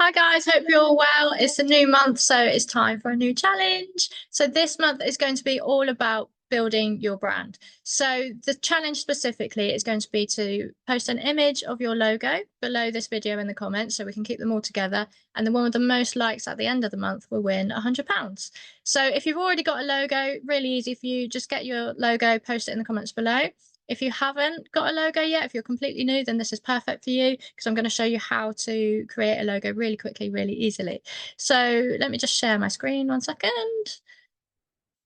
Hi guys, hope you're all well. It's a new month, so it's time for a new challenge. So this month is going to be all about building your brand. So the challenge specifically is going to be to post an image of your logo below this video in the comments so we can keep them all together. And the one with the most likes at the end of the month will win £100. So if you've already got a logo, really easy for you, just get your logo, post it in the comments below. If you haven't got a logo yet, if you're completely new, then this is perfect for you because I'm going to show you how to create a logo really quickly, really easily. So let me just share my screen 1 second.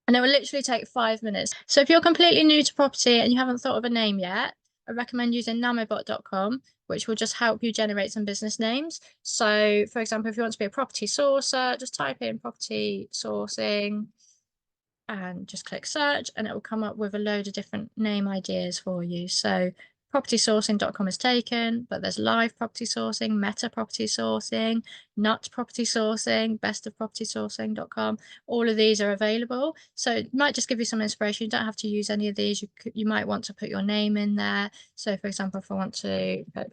And it will literally take 5 minutes. So if you're completely new to property and you haven't thought of a name yet, I recommend using namobot.com, which will just help you generate some business names. So for example, if you want to be a property sourcer, just type in property sourcing and just click search and it will come up with a load of different name ideas for you. So propertysourcing.com is taken, but there's live property sourcing, meta property sourcing, nut property sourcing, bestofpropertysourcing.com. All of these are available. So it might just give you some inspiration. You don't have to use any of these. You might want to put your name in there. So for example, if I want to put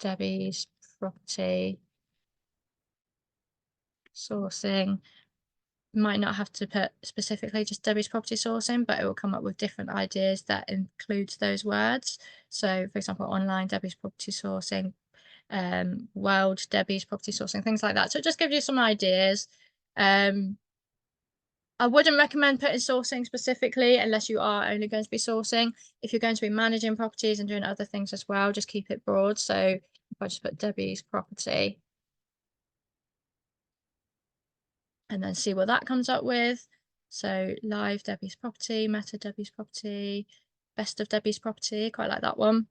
Debbie's property sourcing, might not have to put specifically just Debbie's property sourcing, but it will come up with different ideas that includes those words. So for example, online Debbie's property sourcing, world Debbie's property sourcing, things like that. So it just gives you some ideas. I wouldn't recommend putting sourcing specifically unless you are only going to be sourcing. If you're going to be managing properties and doing other things as well, just keep it broad. So if I just put Debbie's property and then see what that comes up with. So live Debbie's property, meta Debbie's property, best of Debbie's property, quite like that one.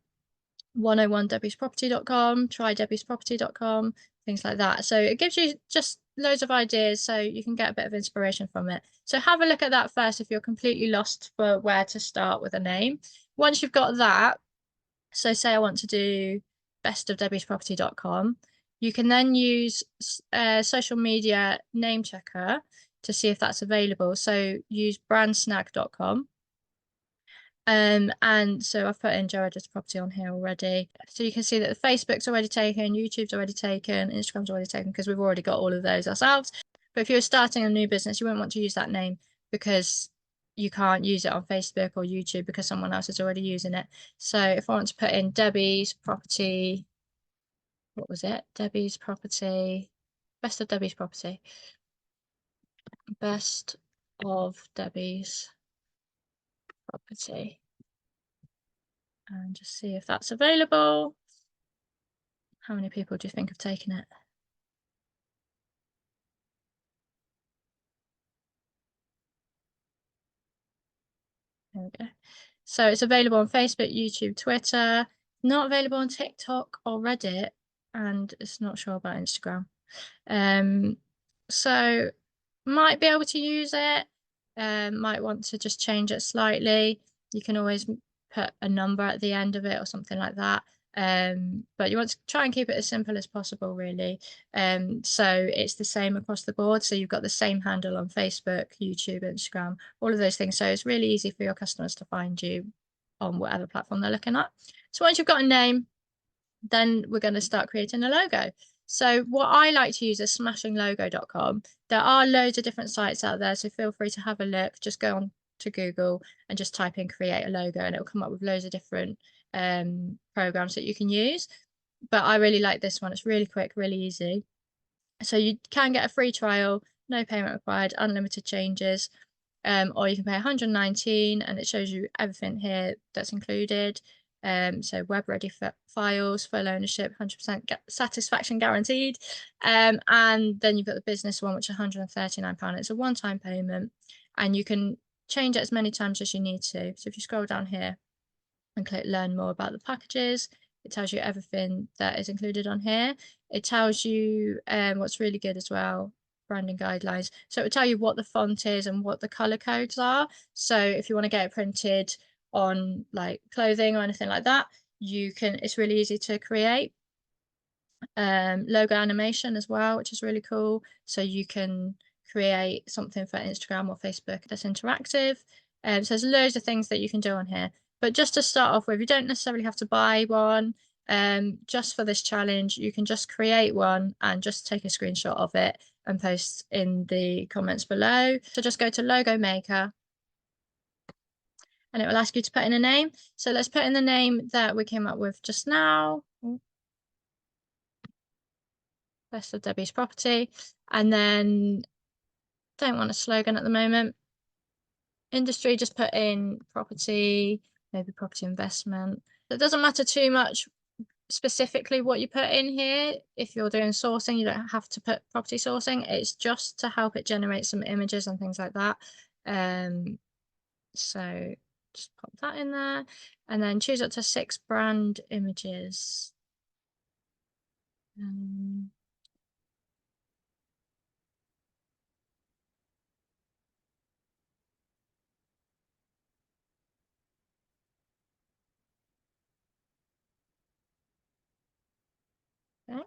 101debbiesproperty.com, trydebbiesproperty.com, things like that. So it gives you just loads of ideas so you can get a bit of inspiration from it. So have a look at that first if you're completely lost for where to start with a name. Once you've got that, so say I want to do bestofdebbiesproperty.com, you can then use social media name checker to see if that's available. So use brandsnag.com. And so I've put in Joe Edwards property on here already. So you can see that the Facebook's already taken, YouTube's already taken, Instagram's already taken because we've already got all of those ourselves. But if you're starting a new business, you wouldn't want to use that name because you can't use it on Facebook or YouTube because someone else is already using it. So if I want to put in Debbie's property, what was it? Debbie's property, best of Debbie's property. Best of Debbie's property. And just see if that's available. How many people do you think have taken it? There we go. So it's available on Facebook, YouTube, Twitter, not available on TikTok or Reddit, and it's not sure about Instagram. So might be able to use it, might want to just change it slightly. You can always put a number at the end of it or something like that. But you want to try and keep it as simple as possible, really. So it's the same across the board. So you've got the same handle on Facebook, YouTube, Instagram, all of those things. So it's really easy for your customers to find you on whatever platform they're looking at. So once you've got a name, then we're going to start creating a logo. So what I like to use is smashinglogo.com. There are loads of different sites out there, so feel free to have a look. Just go on to Google and just type in create a logo and it'll come up with loads of different programs that you can use. But I really like this one. It's really quick, really easy. So you can get a free trial, no payment required, unlimited changes, or you can pay 119 and it shows you everything here that's included. So web ready files, full ownership, 100% satisfaction guaranteed. And then you've got the business one, which is £139. It's a one-time payment and you can change it as many times as you need to. So if you scroll down here and click learn more about the packages, it tells you everything that is included on here. It tells you what's really good as well, branding guidelines. So it will tell you what the font is and what the color codes are. So if you want to get it printed on like clothing or anything like that, you can, it's really easy to create. Logo animation as well, which is really cool. So you can create something for Instagram or Facebook that's interactive. So there's loads of things that you can do on here. But just to start off with, you don't necessarily have to buy one. just for this challenge, you can just create one and just take a screenshot of it and post in the comments below. So just go to Logo Maker and it will ask you to put in a name. So let's put in the name that we came up with just now. Best of Debbie's Property. And then don't want a slogan at the moment. Industry, just put in property, maybe property investment. It doesn't matter too much specifically what you put in here. If you're doing sourcing, you don't have to put property sourcing. It's just to help it generate some images and things like that. So just pop that in there and then choose up to 6 brand images. Okay.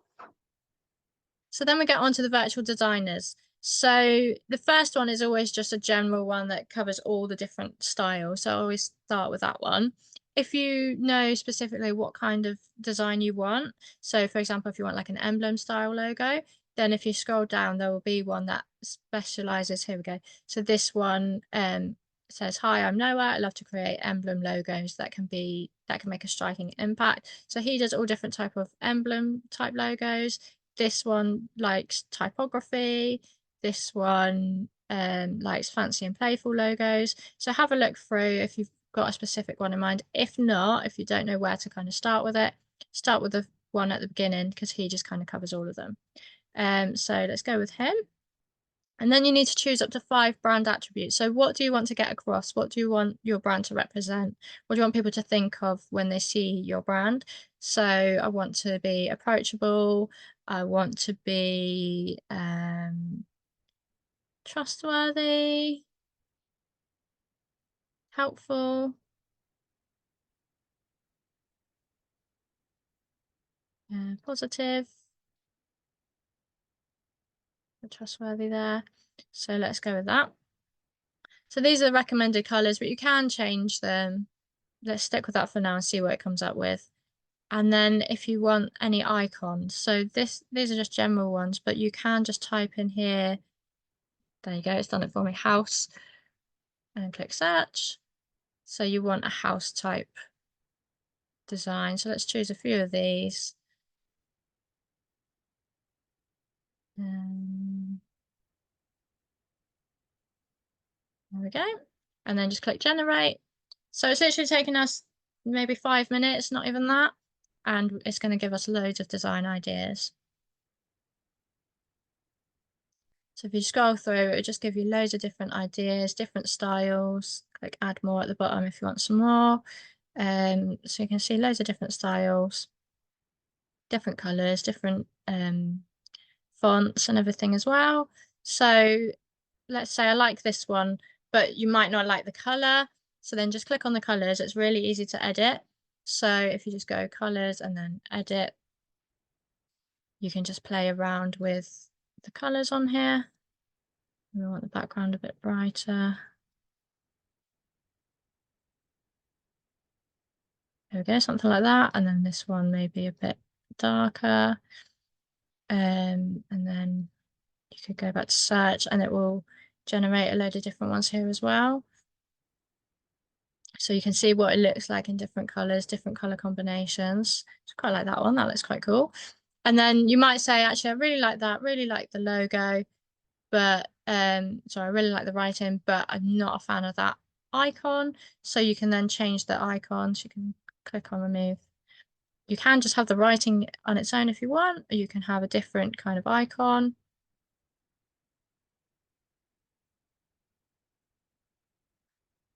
So then we get on to the virtual designers. So the first one is always just a general one that covers all the different styles. So I always start with that one. If you know specifically what kind of design you want, so for example, if you want like an emblem style logo, then if you scroll down, there will be one that specializes. Here we go. So this one says, "Hi, I'm Noah. I love to create emblem logos that can make a striking impact." So he does all different type of emblem type logos. This one likes typography. This one likes fancy and playful logos. So have a look through if you've got a specific one in mind. If not, if you don't know where to kind of start with it, start with the one at the beginning because he just kind of covers all of them. So let's go with him. And then you need to choose up to 5 brand attributes. So what do you want to get across? What do you want your brand to represent? What do you want people to think of when they see your brand? So I want to be approachable. I want to be trustworthy, helpful, positive, trustworthy there. So let's go with that. So these are the recommended colors, but you can change them. Let's stick with that for now and see what it comes up with. And then if you want any icons, so these are just general ones, but you can just type in here. There you go, it's done it for me, house, and click search. So you want a house type design. So let's choose a few of these. There we go. And then just click generate. So it's literally taking us maybe 5 minutes, not even that. And it's going to give us loads of design ideas. So if you scroll through, it'll just give you loads of different ideas, different styles. Click add more at the bottom if you want some more. So you can see loads of different styles, different colors, different fonts and everything as well. So let's say I like this one, but you might not like the color. So then just click on the colors. It's really easy to edit. So if you just go colors and then edit, you can just play around with the colors on here. We want the background a bit brighter. There we go, something like that. And then this one maybe a bit darker. And then you could go back to search and it will generate a load of different ones here as well. So you can see what it looks like in different colors, different color combinations. It's quite like that one. That looks quite cool. And then you might say, actually, I really like that, really like the logo, but sorry, I really like the writing, but I'm not a fan of that icon. So you can then change the icons. You can click on remove. You can just have the writing on its own if you want, or you can have a different kind of icon.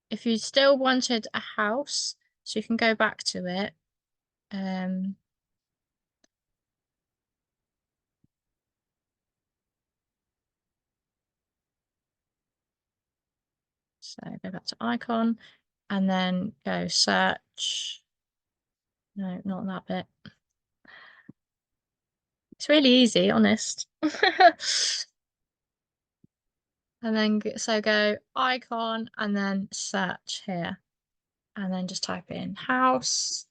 If you still wanted a house, so you can go back to it. So go back to icon and then go search. No, not that bit. It's really easy, honest. And then so go icon and then search here. And then just type in house.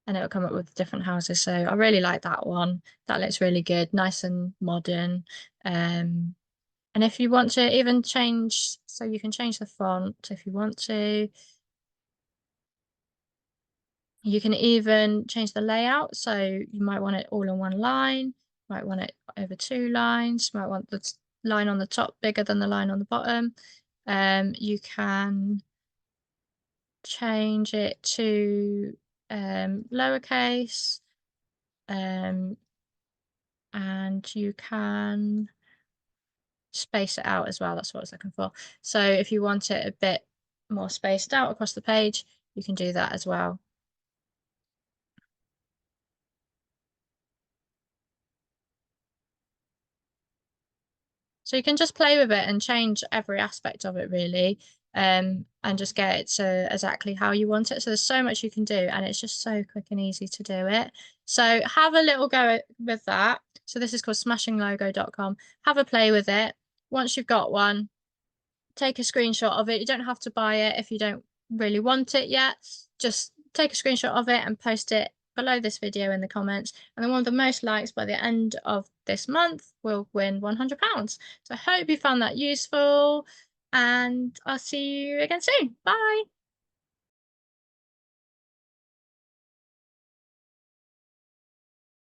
and it'll come up with different houses. So I really like that one. That looks really good, nice and modern. And if you want to even change, so you can change the font if you want to. You can even change the layout. So you might want it all in one line, might want it over 2 lines, might want the line on the top bigger than the line on the bottom. You can change it to lowercase, and you can space it out as well. That's what I was looking for. So if you want it a bit more spaced out across the page, you can do that as well. So you can just play with it and change every aspect of it really, and just get it to exactly how you want it. So there's so much you can do, and it's just so quick and easy to do it. So have a little go with that. So this is called smashinglogo.com. Have a play with it. Once you've got one, take a screenshot of it. You don't have to buy it if you don't really want it yet. Just take a screenshot of it and post it below this video in the comments. And then one of the most likes by the end of this month will win £100. So I hope you found that useful, and I'll see you again soon. Bye.